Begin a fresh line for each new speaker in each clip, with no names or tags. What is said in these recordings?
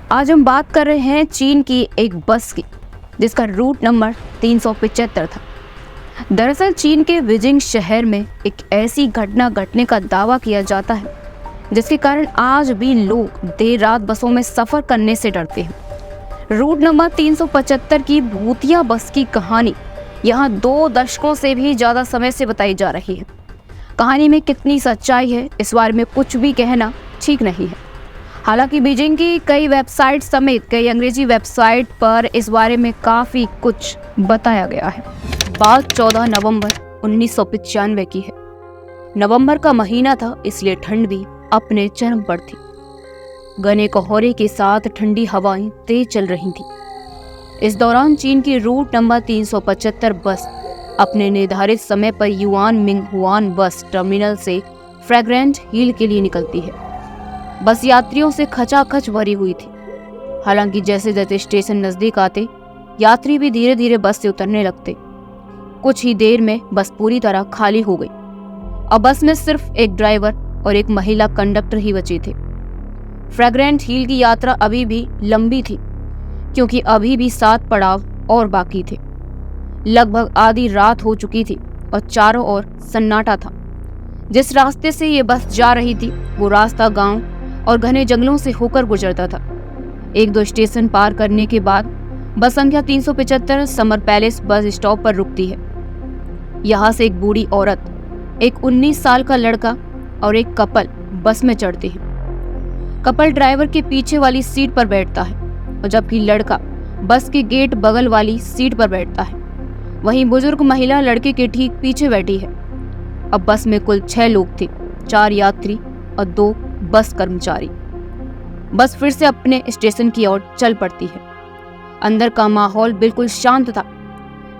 आज हम बात कर रहे हैं चीन की एक बस की, जिसका रूट नंबर 375 था। दरअसल चीन के बीजिंग शहर में एक ऐसी घटना घटने का दावा किया जाता है जिसके कारण आज भी लोग देर रात बसों में सफर करने से डरते हैं। रूट नंबर 375 की भूतिया बस की कहानी यहाँ 2 दशकों से भी ज़्यादा समय से बताई जा रही है। कहानी में कितनी सच्चाई है, इस बारे में कुछ भी कहना ठीक नहीं है। हालांकि बीजिंग की कई वेबसाइट समेत कई अंग्रेजी वेबसाइट पर इस बारे में काफ़ी कुछ बताया गया है। बात 14 नवंबर 1995 की है। नवंबर का महीना था, इसलिए ठंड भी अपने चरम पर थी। घने कोहरे के साथ ठंडी हवाएं तेज चल रही थी। इस दौरान चीन की रूट नंबर 375 बस अपने निर्धारित समय पर yuan Ming Hwan bus terminal से फ्रेग्रेंट हिल के लिए निकलती है। बस यात्रियों से खचाखच भरी हुई थी। हालांकि जैसे जैसे स्टेशन नजदीक आते, यात्री भी धीरे धीरे बस से उतरने लगते। कुछ ही देर में बस पूरी तरह खाली हो गई। अब बस में सिर्फ एक ड्राइवर और एक महिला कंडक्टर ही बचे थे। फ्रेग्रेंट हिल की यात्रा अभी भी लंबी थी, क्योंकि अभी भी 7 पड़ाव और बाकी थे। लगभग आधी रात हो चुकी थी और चारों ओर सन्नाटा था। जिस रास्ते से ये बस जा रही थी वो रास्ता गांव और घने जंगलों से होकर गुजरता था। 1-2 स्टेशन पार करने के बाद बस संख्या 375 समर पैलेस बस स्टॉप पर रुकती है। यहाँ से एक बूढ़ी औरत, एक 19 साल का लड़का और एक कपल बस में चढ़ते हैं। कपल ड्राइवर के पीछे वाली सीट पर बैठता है और जबकि लड़का बस के गेट बगल वाली सीट पर बैठता है। वहीं बुजुर्ग महिला लड़के के ठीक पीछे बैठी है। अब बस में कुल 6 लोग थे, 4 यात्री और 2 बस कर्मचारी। बस फिर से अपने स्टेशन की ओर चल पड़ती है। अंदर का माहौल बिल्कुल शांत था।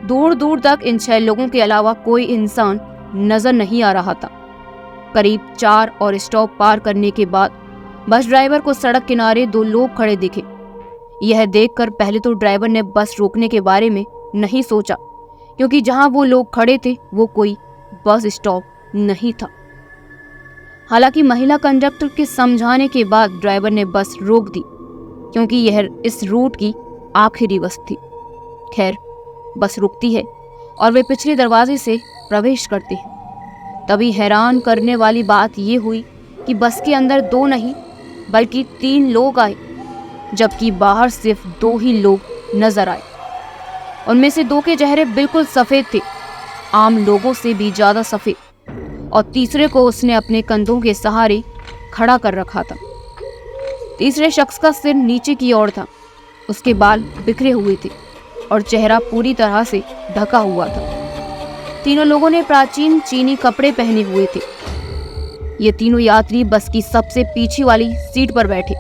दूर दूर तक इन 6 लोगों के अलावा कोई इंसान नजर नहीं आ रहा था। करीब 4 और स्टॉप पार करने के बाद बस ड्राइवर को सड़क किनारे 2 लोग खड़े दिखे। यह देखकर पहले तो ड्राइवर ने बस रोकने के बारे में नहीं सोचा, क्योंकि जहां वो लोग खड़े थे वो कोई बस स्टॉप नहीं था। हालांकि महिला कंडक्टर के समझाने के बाद ड्राइवर ने बस रोक दी, क्योंकि यह इस रूट की आखिरी बस थी। खैर, बस रुकती है और वे पिछले दरवाजे से प्रवेश करते हैं। तभी हैरान करने वाली बात ये हुई कि बस के अंदर 2 नहीं बल्कि 3 लोग आए, जबकि बाहर सिर्फ 2 ही लोग नजर आए। उनमें से 2 के चेहरे बिल्कुल सफेद थे, आम लोगों से भी ज्यादा सफेद, और तीसरे को उसने अपने कंधों के सहारे खड़ा कर रखा था। तीसरे शख्स का सिर नीचे की ओर था, उसके बाल बिखरे हुए थे और चेहरा पूरी तरह से ढका हुआ था। तीनों लोगों ने प्राचीन चीनी कपड़े पहने हुए थे। ये तीनों यात्री बस की सबसे पीछे वाली सीट पर बैठे।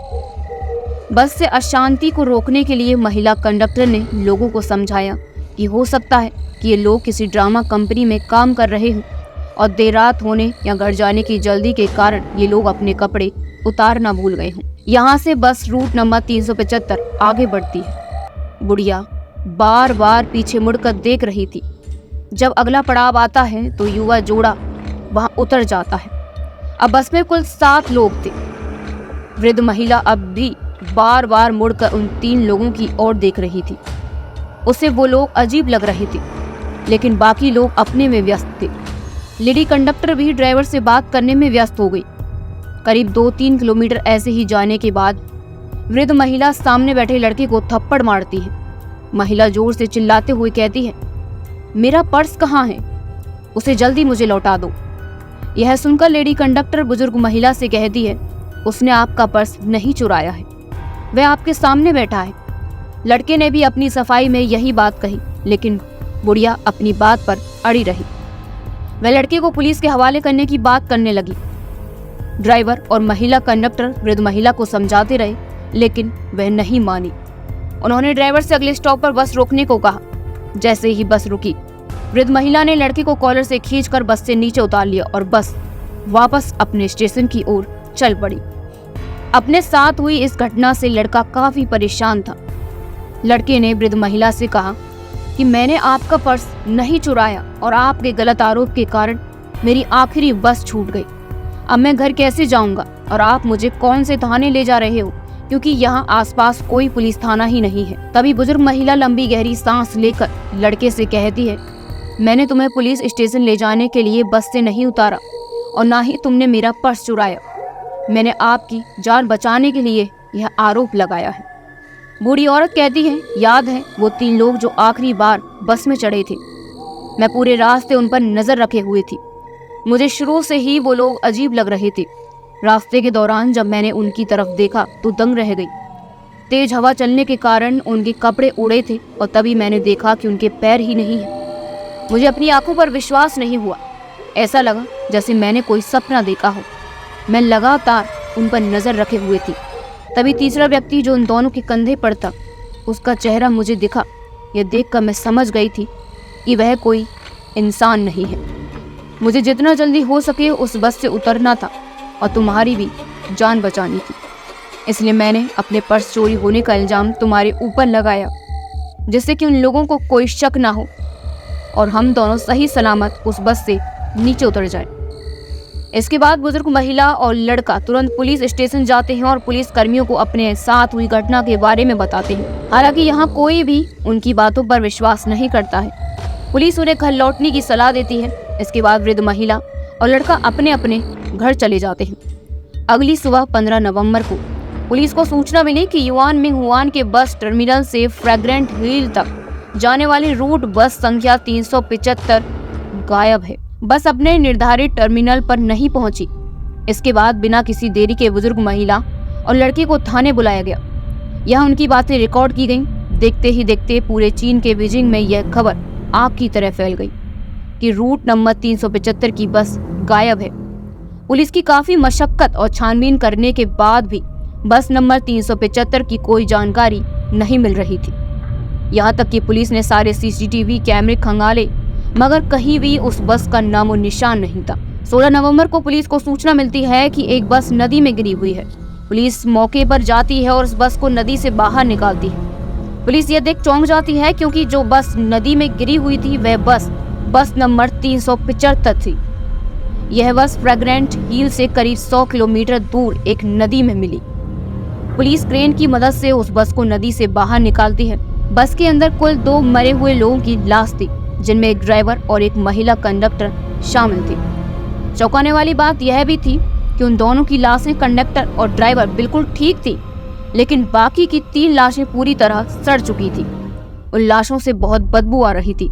बस से अशांति को रोकने के लिए महिला कंडक्टर ने लोगों को समझाया कि हो सकता है कि ये लोग किसी ड्रामा कंपनी में काम कर रहे हों और देर रात होने या घर जाने की जल्दी के कारण ये लोग अपने कपड़े उतारना भूल गए हों। यहाँ से बस रूट नंबर 375 आगे बढ़ती है। बुढ़िया बार बार पीछे मुड़कर देख रही थी। जब अगला पड़ाव आता है तो युवा जोड़ा वहां उतर जाता है। अब बस में कुल 7 लोग थे। वृद्ध महिला अब भी बार बार मुड़कर उन 3 लोगों की ओर देख रही थी। उसे वो लोग अजीब लग रहे थे, लेकिन बाकी लोग अपने में व्यस्त थे। लेडी कंडक्टर भी ड्राइवर से बात करने में व्यस्त हो गई। करीब 2-3 किलोमीटर ऐसे ही जाने के बाद वृद्ध महिला सामने बैठे लड़के को थप्पड़ मारती है। महिला जोर से चिल्लाते हुए कहती है, मेरा पर्स कहाँ है? उसे जल्दी मुझे लौटा दो। यह सुनकर लेडी कंडक्टर बुजुर्ग महिला से कहती है, उसने आपका पर्स नहीं चुराया है, वह आपके सामने बैठा है। लड़के ने भी अपनी सफाई में यही बात कही, लेकिन बुढ़िया अपनी बात पर अड़ी रही। वह लड़के को पुलिस के हवाले करने की बात करने लगी। ड्राइवर और महिला कंडक्टर वृद्ध महिला को समझाते रहे, लेकिन वह नहीं मानी। उन्होंने ड्राइवर से अगले स्टॉप पर बस रोकने को कहा। जैसे ही बस रुकी, वृद्ध महिला ने लड़के को कॉलर से खींचकर बस से नीचे उतार लिया और बस वापस अपने स्टेशन की ओर चल पड़ी। अपने साथ हुई इस घटना से लड़का काफी परेशान था। लड़के ने वृद्ध महिला से कहा कि मैंने आपका पर्स नहीं चुराया और आपके गलत आरोप के कारण मेरी आखिरी बस छूट गई। अब मैं घर कैसे जाऊंगा और आप मुझे कौन से थाने ले जा रहे हो, क्योंकि यहाँ आसपास कोई पुलिस थाना ही नहीं है। तभी बुजुर्ग महिला लंबी गहरी सांस लेकर लड़के से कहती है, मैंने तुम्हें पुलिस स्टेशन ले जाने के लिए बस से नहीं उतारा और ना ही तुमने मेरा पर्स चुराया। मैंने आपकी जान बचाने के लिए यह आरोप लगाया है। बूढ़ी औरत कहती है, याद है वो 3 लोग जो आखिरी बार बस में चढ़े थे? मैं पूरे रास्ते उन पर नजर रखे हुए थी। मुझे शुरू से ही वो लोग अजीब लग रहे थे। रास्ते के दौरान जब मैंने उनकी तरफ देखा तो दंग रह गई। तेज हवा चलने के कारण उनके कपड़े उड़े थे और तभी मैंने देखा कि उनके पैर ही नहीं है। मुझे अपनी आंखों पर विश्वास नहीं हुआ। ऐसा लगा जैसे मैंने कोई सपना देखा हो। मैं लगातार उन पर नजर रखे हुए थी। तभी तीसरा व्यक्ति जो उन दोनों के कंधे पर था, उसका चेहरा मुझे दिखा। यह देखकर मैं समझ गई थी कि वह कोई इंसान नहीं है। मुझे जितना जल्दी हो सके उस बस से उतरना था और तुम्हारी भी जान बचानी थी। इसलिए मैंने अपने पर्स चोरी होने का इल्ज़ाम तुम्हारे ऊपर लगाया, जिससे कि उन लोगों को कोई शक ना हो और हम दोनों सही सलामत उस बस से नीचे उतर जाएं। इसके बाद बुजुर्ग महिला और लड़का तुरंत पुलिस स्टेशन जाते हैं और पुलिस कर्मियों को अपने साथ हुई घटना के बारे में बताते हैं। हालांकि यहाँ कोई भी उनकी बातों पर विश्वास नहीं करता है। पुलिस उन्हें घर लौटने की सलाह देती है। इसके बाद वृद्ध महिला और लड़का अपने अपने घर चले जाते हैं। अगली सुबह 15 नवंबर को पुलिस को सूचना मिली कि युआन मिंग हुआन के बस टर्मिनल से फ्रैग्रेंट हिल तक जाने वाली रूट बस संख्या 375 गायब है। बस अपने निर्धारित टर्मिनल पर नहीं पहुंची। इसके बाद बिना किसी देरी के बुजुर्ग महिला और लड़के को थाने बुलाया गया। यहाँ उनकी बातें रिकॉर्ड की गईं। देखते ही देखते पूरे चीन के बीजिंग में यह खबर आग की तरह फैल गई कि रूट नंबर 375 की बस गायब है। पुलिस की काफी मशक्कत और छानबीन करने के बाद भी बस नंबर 375 की कोई जानकारी नहीं मिल रही थी। यहाँ तक कि पुलिस ने सारे सीसीटीवी कैमरे खंगाले, मगर कहीं भी उस बस का नामो निशान नहीं था। 16 नवंबर को पुलिस को सूचना मिलती है कि एक बस नदी में गिरी हुई है। पुलिस मौके पर जाती है और उस बस को नदी से बाहर निकालती है। पुलिस यह देख चौंक जाती है क्योंकि जो बस नदी में गिरी हुई थी वह बस नंबर 375 थी। यह बस फ्रैग्रेंट हिल से करीब 100 किलोमीटर दूर एक नदी में मिली। पुलिस क्रेन की मदद से उस बस को नदी से बाहर निकालती है। बस के अंदर कुल 2 मरे हुए लोगों की लाश थी, जिनमें एक ड्राइवर और एक महिला कंडक्टर शामिल थी। चौंकाने वाली बात यह भी थी कि उन दोनों की लाशें, कंडक्टर और ड्राइवर, बिल्कुल ठीक थी, लेकिन बाकी की 3 लाशें पूरी तरह सड़ चुकी थी। उन लाशों से बहुत बदबू आ रही थी।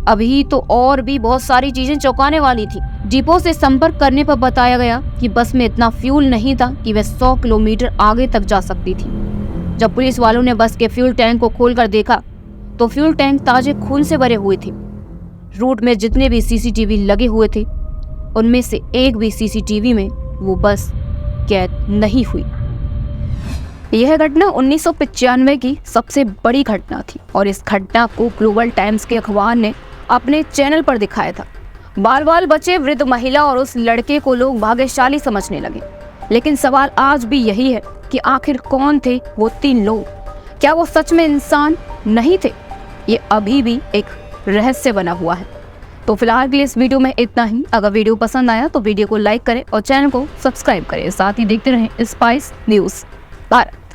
अभी तो और भी बहुत सारी चीजें चौंकाने वाली थी। डिपो से संपर्क करने पर बताया गया कि बस में इतना फ्यूल नहीं था कि वह 100 किलोमीटर आगे तक जा सकती थी। जब पुलिस वालों ने बस के फ्यूल टैंक को खोलकर देखा तो फ्यूल टैंक ताजे खून से भरे हुए थे। रूट में जितने भी सीसीटीवी लगे हुए थे उनमें से एक भी सीसीटीवी में वो बस कैद नहीं हुई। यह घटना 1995 की सबसे बड़ी घटना थी और इस घटना को ग्लोबल टाइम्स के अखबार ने अपने चैनल पर दिखाया था। बाल बाल बचे वृद्ध महिला और उस लड़के को लोग भाग्यशाली समझने लगे। लेकिन सवाल आज भी यही है कि आखिर कौन थे वो 3 लोग? क्या वो सच में इंसान नहीं थे? ये अभी भी एक रहस्य बना हुआ है। तो फिलहाल के लिए इस वीडियो में इतना ही। अगर वीडियो पसंद आया तो वीडियो को लाइक करें और चैनल को सब्सक्राइब करें। साथ ही देखते रहें स्पाइस न्यूज़ भारत।